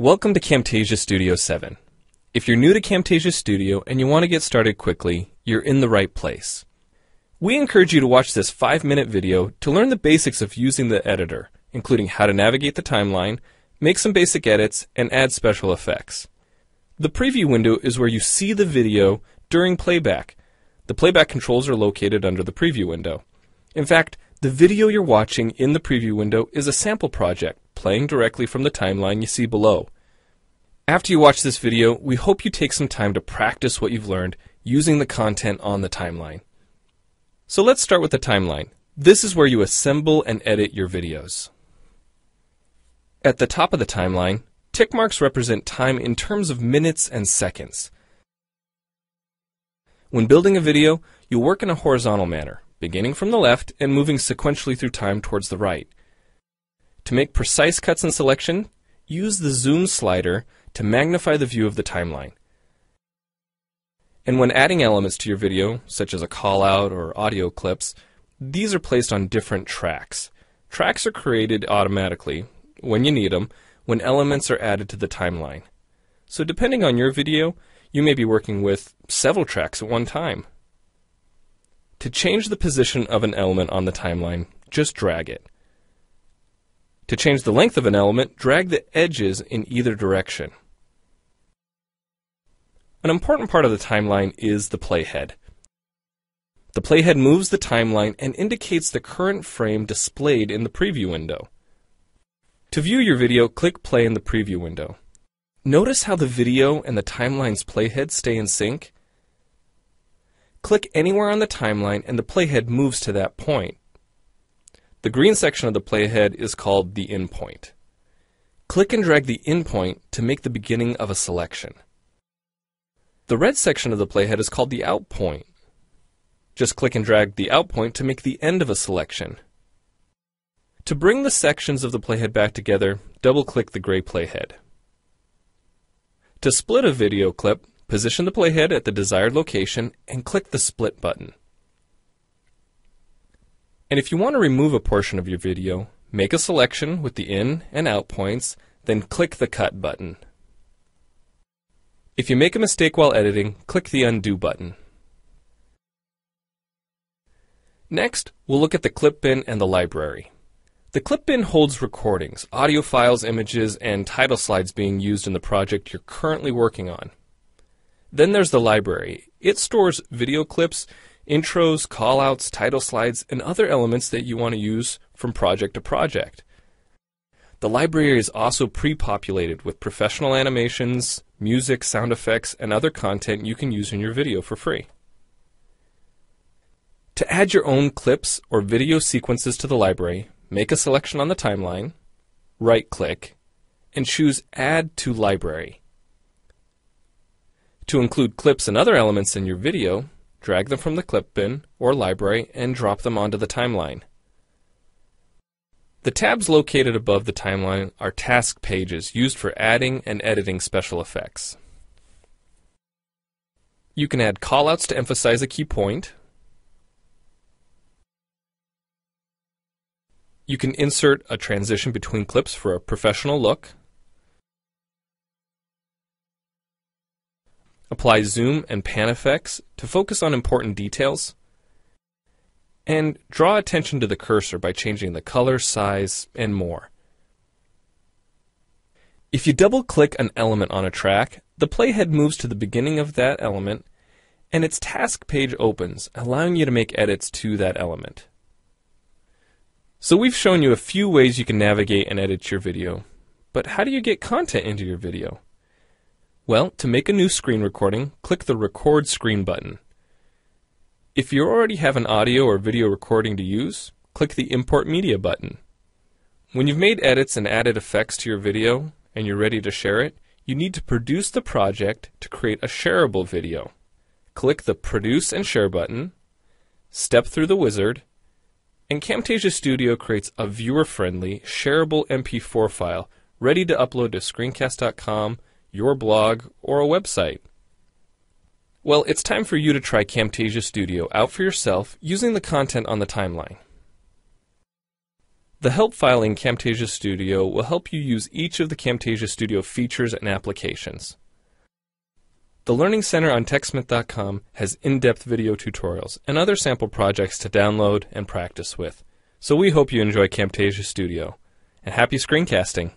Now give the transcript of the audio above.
Welcome to Camtasia Studio 7. If you're new to Camtasia Studio and you want to get started quickly, you're in the right place. We encourage you to watch this 5-minute video to learn the basics of using the editor, including how to navigate the timeline, make some basic edits, and add special effects. The preview window is where you see the video during playback. The playback controls are located under the preview window. In fact, the video you're watching in the preview window is a sample project playing directly from the timeline you see below. After you watch this video, we hope you take some time to practice what you've learned using the content on the timeline. So let's start with the timeline. This is where you assemble and edit your videos. At the top of the timeline, tick marks represent time in terms of minutes and seconds. When building a video, you'll work in a horizontal manner, beginning from the left and moving sequentially through time towards the right. To make precise cuts and selection, use the zoom slider to magnify the view of the timeline. And when adding elements to your video, such as a call-out or audio clips, these are placed on different tracks. Tracks are created automatically, when you need them, when elements are added to the timeline. So depending on your video, you may be working with several tracks at one time. To change the position of an element on the timeline, just drag it. To change the length of an element, drag the edges in either direction. An important part of the timeline is the playhead. The playhead moves the timeline and indicates the current frame displayed in the preview window. To view your video, click play in the preview window. Notice how the video and the timeline's playhead stay in sync? Click anywhere on the timeline and the playhead moves to that point. The green section of the playhead is called the in point. Click and drag the in point to make the beginning of a selection. The red section of the playhead is called the out point. Just click and drag the out point to make the end of a selection. To bring the sections of the playhead back together, double-click the gray playhead. To split a video clip, position the playhead at the desired location and click the split button. And if you want to remove a portion of your video, make a selection with the in and out points, then click the cut button. If you make a mistake while editing, click the undo button. Next, we'll look at the clip bin and the library. The clip bin holds recordings, audio files, images, and title slides being used in the project you're currently working on. Then there's the library. It stores video clips, intros, callouts, title slides, and other elements that you want to use from project to project. The library is also pre-populated with professional animations, music, sound effects, and other content you can use in your video for free. To add your own clips or video sequences to the library, make a selection on the timeline, right-click, and choose Add to Library. To include clips and other elements in your video, drag them from the clip bin or library and drop them onto the timeline. The tabs located above the timeline are task pages used for adding and editing special effects. You can add callouts to emphasize a key point. You can insert a transition between clips for a professional look. Apply zoom and pan effects to focus on important details. And draw attention to the cursor by changing the color, size, and more. If you double-click an element on a track, the playhead moves to the beginning of that element, and its task page opens, allowing you to make edits to that element. So we've shown you a few ways you can navigate and edit your video, but how do you get content into your video? Well, to make a new screen recording, click the Record Screen button. If you already have an audio or video recording to use, click the Import Media button. When you've made edits and added effects to your video and you're ready to share it, you need to produce the project to create a shareable video. Click the Produce and Share button, step through the wizard, and Camtasia Studio creates a viewer-friendly, shareable MP4 file ready to upload to screencast.com, your blog, or a website. Well, it's time for you to try Camtasia Studio out for yourself using the content on the timeline. The help file in Camtasia Studio will help you use each of the Camtasia Studio features and applications. The Learning Center on TechSmith.com has in-depth video tutorials and other sample projects to download and practice with. So we hope you enjoy Camtasia Studio. And happy screencasting!